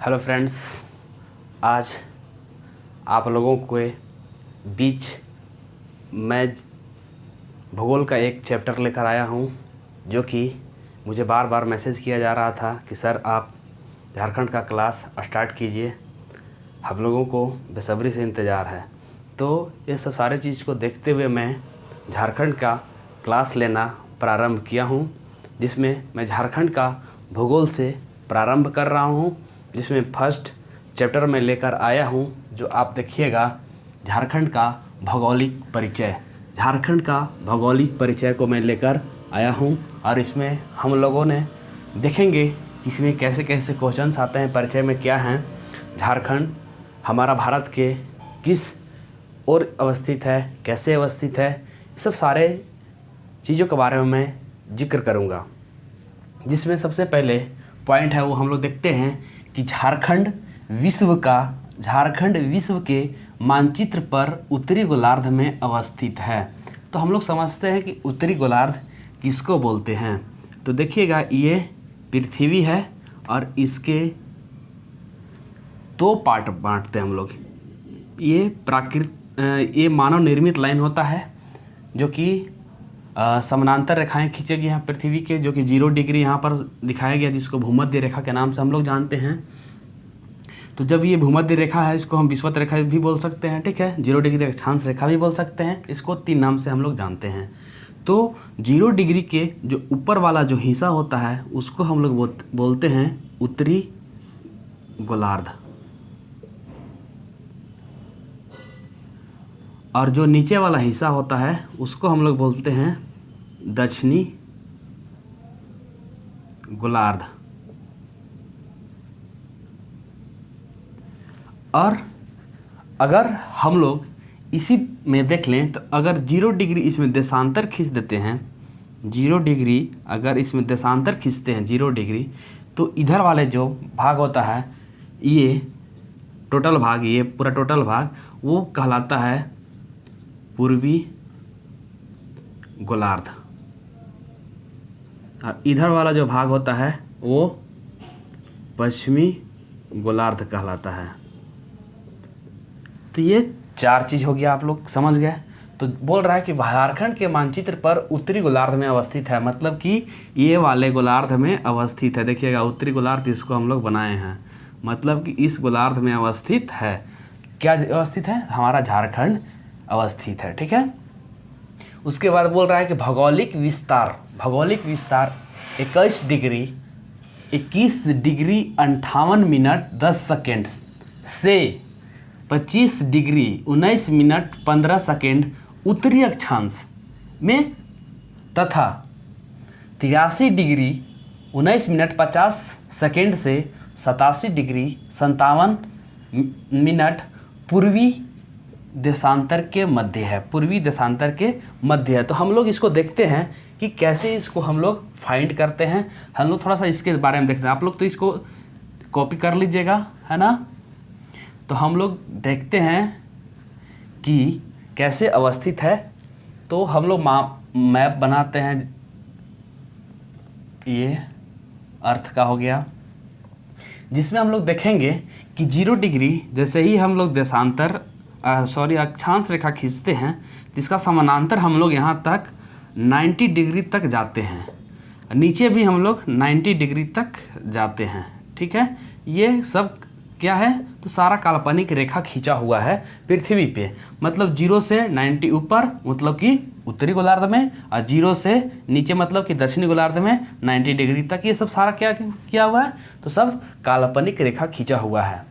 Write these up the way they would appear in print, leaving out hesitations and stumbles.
Hello friends, आज आप लोगों के बीच मैं भूगोल का एक चैप्टर लेकर आया हूं, जो कि मुझे बार बार मैसेज किया जा रहा था कि सर आप झारखंड का क्लास स्टार्ट कीजिए, हम लोगों को बेसब्री से इंतज़ार है। तो ये सब सारे चीज़ को देखते हुए मैं झारखंड का क्लास लेना प्रारंभ किया हूं, जिसमें मैं झारखंड का भूगोल से प्रारंभ कर रहा हूं, जिसमें फर्स्ट चैप्टर में लेकर आया हूं, जो आप देखिएगा झारखंड का भौगोलिक परिचय। झारखंड का भौगोलिक परिचय को मैं लेकर आया हूं और इसमें हम लोगों ने देखेंगे कि इसमें कैसे कैसे क्वेश्चंस आते हैं, परिचय में क्या हैं, झारखंड हमारा भारत के किस ओर अवस्थित है, कैसे अवस्थित है, ये सब सारे चीज़ों के बारे में मैं जिक्र करूँगा। जिसमें सबसे पहले पॉइंट है वो हम लोग देखते हैं कि झारखंड विश्व के मानचित्र पर उत्तरी गोलार्ध में अवस्थित है। तो हम लोग समझते हैं कि उत्तरी गोलार्ध किसको बोलते हैं। तो देखिएगा, ये पृथ्वी है और इसके दो पार्ट बांटते हैं हम लोग। ये मानव निर्मित लाइन होता है, जो कि समानांतर रेखाएं खींचेगी यहाँ पृथ्वी के, जो कि 0 डिग्री यहाँ पर दिखाया गया, जिसको भूमध्य रेखा के नाम से हम लोग जानते हैं। तो जब ये भूमध्य रेखा है, इसको हम विषुवत रेखा भी बोल सकते हैं, ठीक है। 0 डिग्री अक्षांश रेखा भी बोल सकते हैं, इसको 3 नाम से हम लोग जानते हैं। तो 0 डिग्री के जो ऊपर वाला जो हिस्सा होता है, उसको हम लोग बोलते हैं उत्तरी गोलार्ध, और जो नीचे वाला हिस्सा होता है उसको हम लोग बोलते हैं दक्षिणी गोलार्ध। और अगर हम लोग इसी में देख लें तो अगर 0 डिग्री इसमें देशांतर खींच देते हैं, 0 डिग्री अगर इसमें देशांतर खींचते हैं 0 डिग्री, तो इधर वाले जो भाग होता है, ये टोटल भाग, ये पूरा टोटल भाग वो कहलाता है पूर्वी गोलार्ध, और इधर वाला जो भाग होता है वो पश्चिमी गोलार्ध कहलाता है। तो ये 4 चीज़ हो गया, आप लोग समझ गए। तो बोल रहा है कि झारखंड के मानचित्र पर उत्तरी गोलार्ध में अवस्थित है, मतलब कि ये वाले गोलार्ध में अवस्थित है। देखिएगा, उत्तरी गोलार्ध इसको हम लोग बनाए हैं, मतलब कि इस गोलार्ध में अवस्थित है। क्या अवस्थित है? हमारा झारखंड अवस्थित है, ठीक है। उसके बाद बोल रहा है कि भौगोलिक विस्तार 21 डिग्री 58 मिनट 10 सेकेंड से 25 डिग्री 19 मिनट 15 सेकेंड उत्तरी अक्षांश में, तथा 83 डिग्री 19 मिनट 50 सेकेंड से 87 डिग्री 57 मिनट पूर्वी देशांतर के मध्य है, पूर्वी देशांतर के मध्य है। तो हम लोग इसको देखते हैं कि कैसे इसको हम लोग फाइंड करते हैं। हम लोग थोड़ा सा इसके बारे में देखते हैं, आप लोग तो इसको कॉपी कर लीजिएगा, है ना। तो हम लोग देखते हैं कि कैसे अवस्थित है। तो हम लोग मैप बनाते हैं, ये अर्थ का हो गया, जिसमें हम लोग देखेंगे कि 0 डिग्री जैसे ही हम लोग अक्षांश रेखा खींचते हैं, तो इसका समानांतर हम लोग यहाँ तक 90 डिग्री तक जाते हैं, नीचे भी हम लोग 90 डिग्री तक जाते हैं, ठीक है। ये सब क्या है? तो सारा काल्पनिक रेखा खींचा हुआ है पृथ्वी पे, मतलब 0 से 90 ऊपर मतलब कि उत्तरी गोलार्ध में, और 0 से नीचे मतलब कि दक्षिणी गोलार्ध में 90 डिग्री तक। ये सब सारा क्या किया हुआ है? तो सब काल्पनिक रेखा खींचा हुआ है।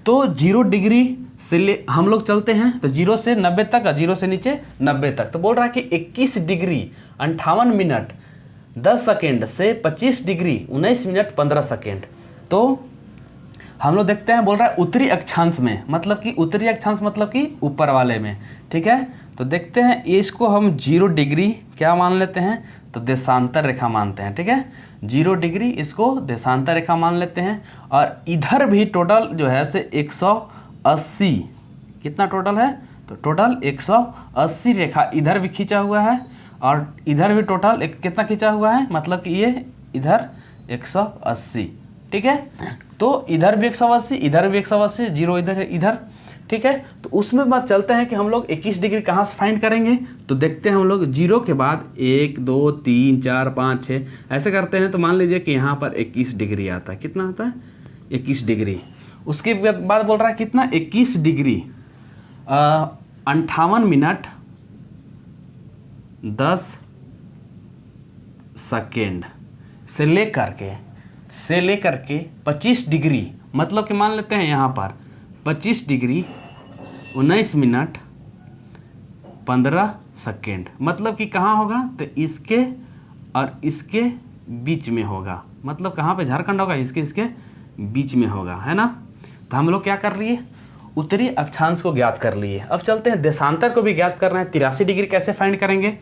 तो 0 डिग्री से हम लोग चलते हैं तो 0 से 90 तक, और 0 से नीचे 90 तक। तो बोल रहा है कि 21 डिग्री 58 मिनट 10 सेकेंड से 25 डिग्री 19 मिनट 15 सेकेंड। तो हम लोग देखते हैं, बोल रहा है उत्तरी अक्षांश में, मतलब कि उत्तरी अक्षांश मतलब कि ऊपर वाले में, ठीक है। तो देखते हैं, इसको हम 0 डिग्री क्या मान लेते हैं? तो देशांतर रेखा मानते हैं, ठीक है। 0 डिग्री इसको देशांतर रेखा मान लेते हैं, और इधर भी टोटल जो है से 180, कितना टोटल है? तो टोटल 180 रेखा इधर भी खींचा हुआ है, और इधर भी टोटल कितना खींचा हुआ है, मतलब कि ये इधर 180, ठीक है। तो इधर भी 180, इधर भी 180, 0 इधर है, इधर, ठीक है। तो उसमें बात चलते हैं कि हम लोग 21 डिग्री कहाँ से फाइंड करेंगे। तो देखते हैं हम लोग 0 के बाद 1 2 3 4 5 6 ऐसे करते हैं। तो मान लीजिए कि यहाँ पर 21 डिग्री आता है। कितना आता है? 21 डिग्री। उसके बाद बोल रहा है कितना? 21 डिग्री 58 मिनट 10 सेकेंड से लेकर के 25 डिग्री, मतलब कि मान लेते हैं यहाँ पर 25 डिग्री 19 मिनट 15 सेकेंड, मतलब कि कहाँ होगा? तो इसके और इसके बीच में होगा। मतलब कहाँ पे? झारखंड होगा, इसके बीच में होगा, है ना। तो हम लोग क्या कर लिए? उत्तरी अक्षांश को ज्ञात कर लिए। अब चलते हैं देशांतर को भी ज्ञात करना है। 83 डिग्री कैसे फाइंड करेंगे?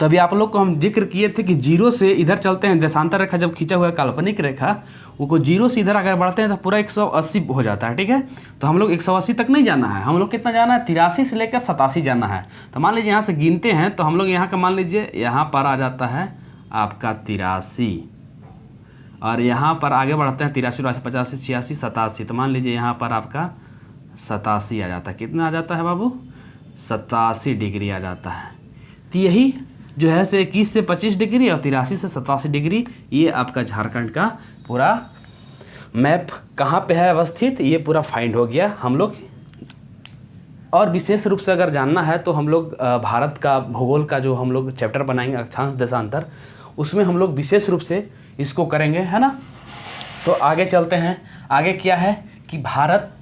तो अभी आप लोग को हम जिक्र किए थे कि 0 से इधर चलते हैं। देशांतर रेखा जब खींचा हुआ है, काल्पनिक रेखा, वो 0 से इधर अगर बढ़ते हैं तो पूरा 180 हो जाता है, ठीक है। तो हम लोग 180 तक नहीं जाना है, हम लोग कितना जाना है? 83 से लेकर 87 जाना है। तो मान लीजिए यहाँ से गिनते हैं, तो हम लोग यहाँ का मान लीजिए यहाँ पर आ जाता है आपका 83, और यहाँ पर आगे बढ़ते हैं 83, 85, 86, 87। तो मान लीजिए यहाँ पर आपका 87 आ जाता है। कितना आ जाता है बाबू? 87 डिग्री आ जाता है। तो यही जो है से 21 से 25 डिग्री और 83 से 87 डिग्री, ये आपका झारखंड का पूरा मैप कहाँ पे है अवस्थित, ये पूरा फाइंड हो गया हम लोग। और विशेष रूप से अगर जानना है तो हम लोग भारत का भूगोल का जो हम लोग चैप्टर बनाएंगे अक्षांश देशांतर, उसमें हम लोग विशेष रूप से इसको करेंगे, है ना। तो आगे चलते हैं। आगे क्या है कि भारत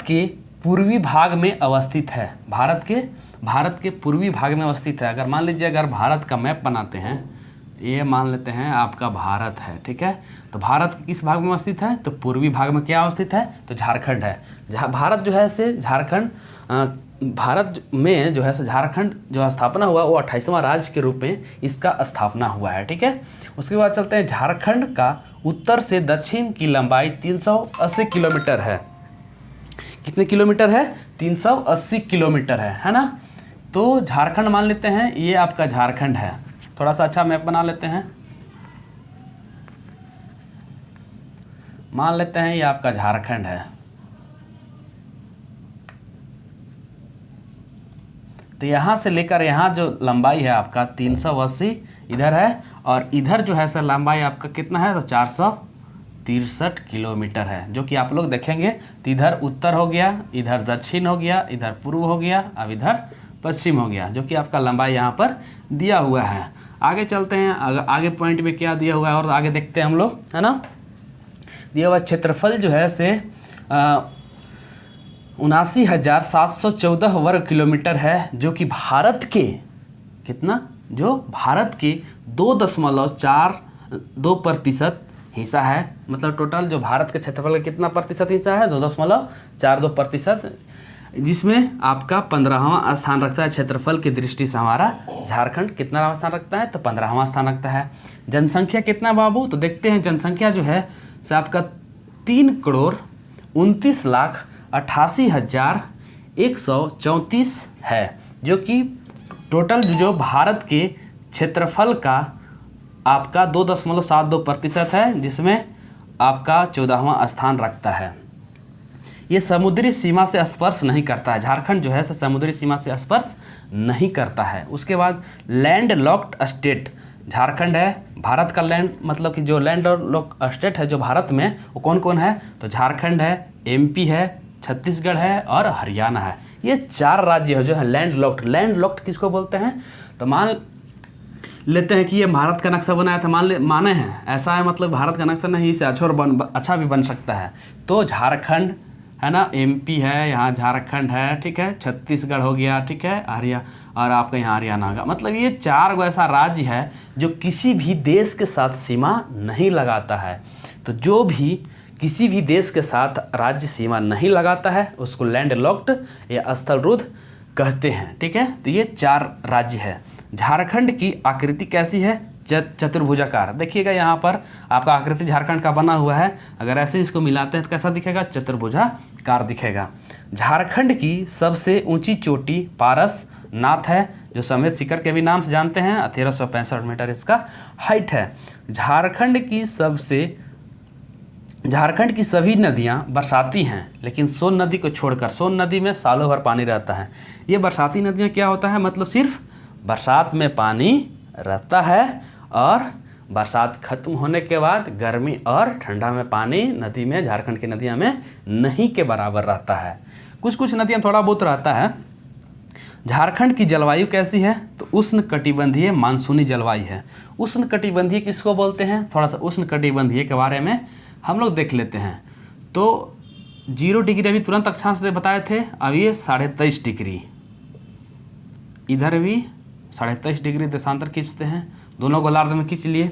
के पूर्वी भाग में अवस्थित है। भारत के पूर्वी भाग में अवस्थित है। अगर मान लीजिए अगर भारत का मैप बनाते हैं, ये मान लेते हैं आपका भारत है, ठीक है। तो भारत किस भाग में अवस्थित है? तो पूर्वी भाग में क्या अवस्थित है? तो झारखंड है। भारत जो है से झारखंड, भारत में जो है से झारखंड जो स्थापना हुआ वो 28वां राज्य के रूप में इसका स्थापना हुआ है, ठीक है। उसके बाद चलते हैं। झारखंड का उत्तर से दक्षिण की लंबाई 380 किलोमीटर है। कितने किलोमीटर है? 380 किलोमीटर है ना। तो झारखंड मान लेते हैं, ये आपका झारखंड है। थोड़ा सा अच्छा मैप बना लेते हैं। मान लेते हैं ये आपका झारखंड है। तो यहाँ से लेकर यहाँ जो लंबाई है आपका 380 इधर है, और इधर जो है सर लंबाई आपका कितना है? तो 463 किलोमीटर है, जो कि आप लोग देखेंगे। तो इधर उत्तर हो गया, इधर दक्षिण हो गया, इधर पूर्व हो गया, अब इधर पश्चिम हो गया, जो कि आपका लंबाई यहाँ पर दिया हुआ है। आगे चलते हैं। आगे पॉइंट में क्या दिया हुआ है और आगे देखते हैं हम लोग, है ना। दिया हुआ क्षेत्रफल जो है से 79,714 वर्ग किलोमीटर है, जो कि भारत के कितना? जो भारत के 2.42% हिस्सा है। मतलब टोटल जो भारत के क्षेत्रफल का कितना प्रतिशत हिस्सा है? 2.42%, जिसमें आपका 15वां स्थान रखता है। क्षेत्रफल की दृष्टि से हमारा झारखंड कितना स्थान रखता है? तो 15वां स्थान रखता है। जनसंख्या कितना बाबू? तो देखते हैं। जनसंख्या जो है से आपका 3,89,88,134 है, जो कि टोटल जो भारत के क्षेत्रफल का आपका 2.72% है, जिसमें आपका 14वां स्थान रखता है। ये समुद्री सीमा से स्पर्श नहीं करता है। झारखंड जो है समुद्री सीमा से स्पर्श नहीं करता है। उसके बाद लैंड लॉक्ड स्टेट झारखंड है। भारत का लैंड मतलब कि जो लैंड लॉक्ड स्टेट है जो भारत में, वो कौन कौन है? तो झारखंड है, एमपी है, छत्तीसगढ़ है और हरियाणा है। ये 4 राज्य जो है लैंड लॉक्ड। लैंड लॉक्ड किसको बोलते हैं? तो मान लेते हैं कि ये भारत का नक्शा बनाया था, माने हैं ऐसा है, मतलब भारत का नक्शा नहीं, इससे अच्छा भी बन सकता है। तो झारखंड है ना, एमपी है, यहाँ झारखंड है, ठीक है, छत्तीसगढ़ हो गया, ठीक है, और आपका यहाँ हरियाणा होगा। मतलब ये 4 गो ऐसा राज्य है जो किसी भी देश के साथ सीमा नहीं लगाता है। तो जो भी किसी भी देश के साथ राज्य सीमा नहीं लगाता है उसको लैंड लॉक्ड या स्थलरुद्ध कहते हैं, ठीक है। तो ये 4 राज्य है। झारखंड की आकृति कैसी है? चतुर्भुजाकार। देखिएगा यहाँ पर आपका आकृति झारखंड का बना हुआ है। अगर ऐसे इसको मिलाते हैं तो कैसा दिखेगा? चतुर्भुजाकार दिखेगा। झारखंड की सबसे ऊंची चोटी पारसनाथ है, जो समेत शिखर के भी नाम से जानते हैं। 1365 मीटर इसका हाइट है। झारखंड की सबसे झारखंड की सभी नदियाँ बरसाती हैं, लेकिन सोन नदी को छोड़कर, सोन नदी में सालों भर पानी रहता है। ये बरसाती नदियाँ क्या होता है, मतलब सिर्फ बरसात में पानी रहता है और बरसात खत्म होने के बाद गर्मी और ठंडा में पानी नदी में, झारखंड की नदियाँ में नहीं के बराबर रहता है। कुछ कुछ नदियाँ थोड़ा बहुत रहता है। झारखंड की जलवायु कैसी है, तो उष्ण कटिबंधीय मानसूनी जलवायु है। उष्ण कटिबंधीय किसको बोलते हैं, थोड़ा सा उष्ण कटिबंधीय के बारे में हम लोग देख लेते हैं। तो 0 डिग्री अभी तुरंत अक्षांश से बताए थे, अब ये 23.5 डिग्री, इधर भी 23.5 डिग्री देशांतर खींचते हैं, दोनों गोलार्ध में खींच लिए।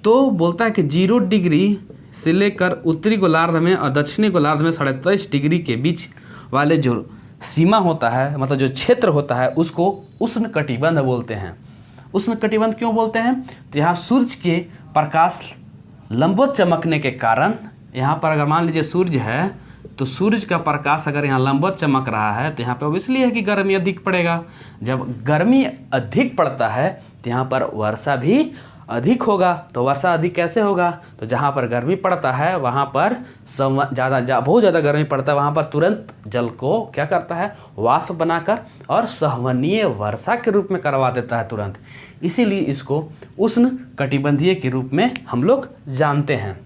तो बोलता है कि 0 डिग्री से लेकर उत्तरी गोलार्ध में और दक्षिणी गोलार्ध में 23.5 डिग्री के बीच वाले जो सीमा होता है, मतलब जो क्षेत्र होता है, उसको उष्ण कटिबंध बोलते हैं। उष्ण कटिबंध क्यों बोलते हैं, तो यहाँ सूर्य के प्रकाश लंबवत चमकने के कारण, यहाँ पर अगर मान लीजिए सूर्य है तो सूर्य का प्रकाश अगर यहाँ लंबवत चमक रहा है तो यहाँ पर इसलिए है कि गर्मी अधिक पड़ेगा। जब गर्मी अधिक पड़ता है तो यहाँ पर वर्षा भी अधिक होगा। तो वर्षा अधिक कैसे होगा, तो जहाँ पर गर्मी पड़ता है वहाँ पर बहुत ज़्यादा गर्मी पड़ता है, वहाँ पर तुरंत जल को क्या करता है, वाष्प बनाकर और सहवनीय वर्षा के रूप में करवा देता है तुरंत। इसीलिए इसको उष्ण कटिबंधीय के रूप में हम लोग जानते हैं।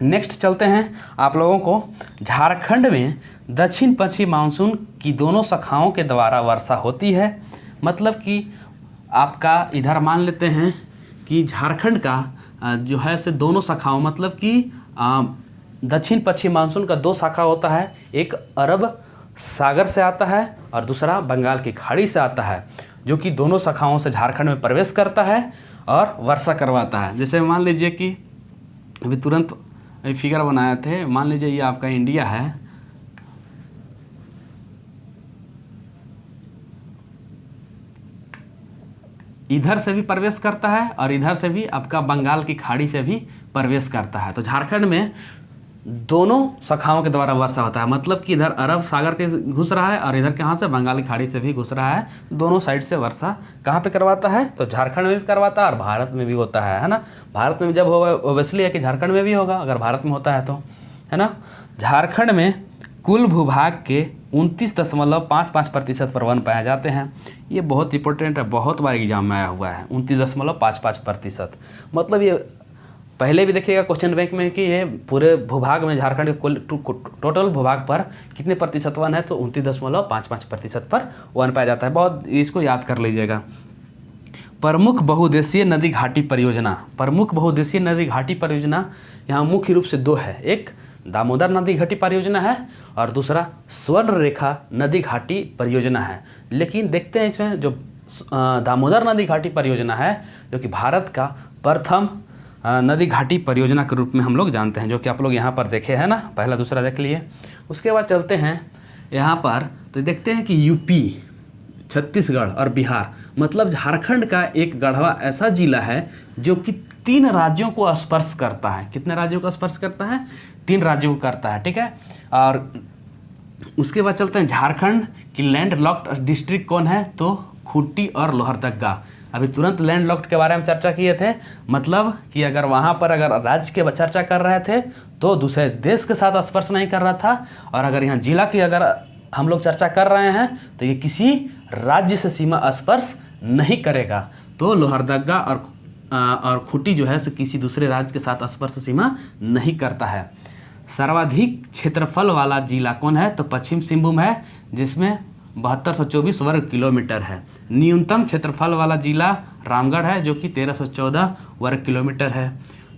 नेक्स्ट चलते हैं आप लोगों को, झारखंड में दक्षिण पश्चिम मानसून की दोनों शाखाओं के द्वारा वर्षा होती है। मतलब कि आपका इधर मान लेते हैं कि झारखंड का जो है से दोनों शाखाओं, मतलब कि दक्षिण पश्चिम मानसून का 2 शाखा होता है, एक अरब सागर से आता है और दूसरा बंगाल की खाड़ी से आता है, जो कि दोनों शाखाओं से झारखंड में प्रवेश करता है और वर्षा करवाता है। जैसे मान लीजिए कि अभी तुरंत फिगर बनाए थे, मान लीजिए ये आपका इंडिया है, इधर से भी प्रवेश करता है और इधर से भी आपका बंगाल की खाड़ी से भी प्रवेश करता है। तो झारखंड में दोनों शाखाओं के द्वारा वर्षा होता है, मतलब कि इधर अरब सागर के घुस रहा है और इधर कहाँ से, बंगाल की खाड़ी से भी घुस रहा है। दोनों साइड से वर्षा कहाँ पे करवाता है, तो झारखंड में भी करवाता है और भारत में भी होता है ना। भारत में जब होगा ओबियसली है कि झारखंड में भी होगा, अगर भारत में होता है तो, है ना। झारखंड में कुल भूभाग के 29.55% पर वन पाए जाते हैं। ये बहुत इंपॉर्टेंट है, बहुत बार एग्जाम में आया हुआ है, 29.55%। मतलब ये पहले भी देखिएगा क्वेश्चन बैंक में कि ये पूरे भूभाग में झारखंड के कुल टोटल भूभाग पर कितने प्रतिशत वन है, तो 29.55% पर वन पाया जाता है। बहुत इसको याद कर लीजिएगा। प्रमुख बहुउद्देशीय नदी घाटी परियोजना, प्रमुख बहुउद्देशीय नदी घाटी परियोजना यहाँ मुख्य रूप से 2 है, एक दामोदर नदी घाटी परियोजना है और दूसरा स्वर्ण रेखा नदी घाटी परियोजना है। लेकिन देखते हैं इसमें जो दामोदर नदी घाटी परियोजना है, जो कि भारत का प्रथम नदी घाटी परियोजना के रूप में हम लोग जानते हैं, जो कि आप लोग यहाँ पर देखे हैं ना, पहला दूसरा देख लिए। उसके बाद चलते हैं यहाँ पर तो देखते हैं कि यूपी, छत्तीसगढ़ और बिहार, मतलब झारखंड का एक गढ़वा ऐसा जिला है जो कि 3 राज्यों को स्पर्श करता है। कितने राज्यों को स्पर्श करता है, 3 राज्यों को करता है, ठीक है। और उसके बाद चलते हैं झारखंड की लैंड लॉक्ड डिस्ट्रिक्ट कौन है, तो खूंटी और लोहरदगा। अभी तुरंत लैंड लॉक्ड के बारे में चर्चा किए थे, मतलब कि अगर वहाँ पर अगर राज्य के चर्चा कर रहे थे तो दूसरे देश के साथ स्पर्श नहीं कर रहा था, और अगर यहाँ जिला की अगर हम लोग चर्चा कर रहे हैं तो ये किसी राज्य से सीमा स्पर्श नहीं करेगा। तो लोहरदगा और खूंटी जो है सो किसी दूसरे राज्य के साथ स्पर्श सीमा नहीं करता है। सर्वाधिक क्षेत्रफल वाला जिला कौन है, तो पश्चिम सिंहभूम है, जिसमें 7224 वर्ग किलोमीटर है। न्यूनतम क्षेत्रफल वाला जिला रामगढ़ है, जो कि 1314 वर्ग किलोमीटर है।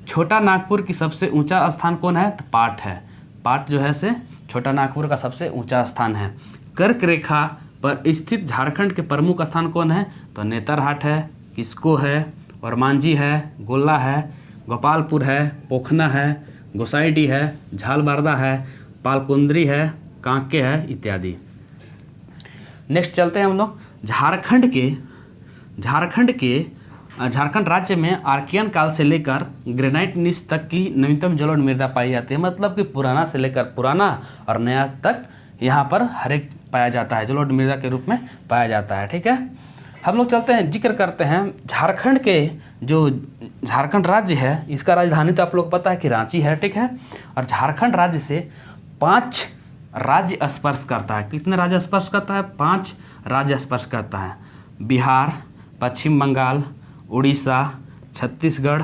छोटा नागपुर की सबसे ऊंचा स्थान कौन है, तो पाट है। पाट जो है से छोटा नागपुर का सबसे ऊंचा स्थान है। कर्क रेखा पर स्थित झारखंड के प्रमुख स्थान कौन है, तो नेतरहाट है, किस्को है, वरमांझी है, गोला है, गोपालपुर है, पोखना है, गोसाईडीह है, झालबारदा है, पालकुंद्री है, कांके है इत्यादि। नेक्स्ट चलते हैं हम लोग झारखंड राज्य में आर्कियन काल से लेकर ग्रेनाइट निच तक की नवीनतम जलोढ़ मृदा पाई जाती है। मतलब कि पुराना से लेकर पुराना और नया तक यहाँ पर हर एक पाया जाता है, जलोढ़ मृदा के रूप में पाया जाता है, ठीक है। हम लोग चलते हैं, जिक्र करते हैं झारखंड के। जो झारखंड राज्य है इसका राजधानी तो आप लोग को पता है कि रांची है, ठीक है। और झारखंड राज्य से 5 राज्य स्पर्श करता है। कितने राज्य स्पर्श करता है? 5 राज्य स्पर्श करता है। बिहार, पश्चिम बंगाल, उड़ीसा, छत्तीसगढ़,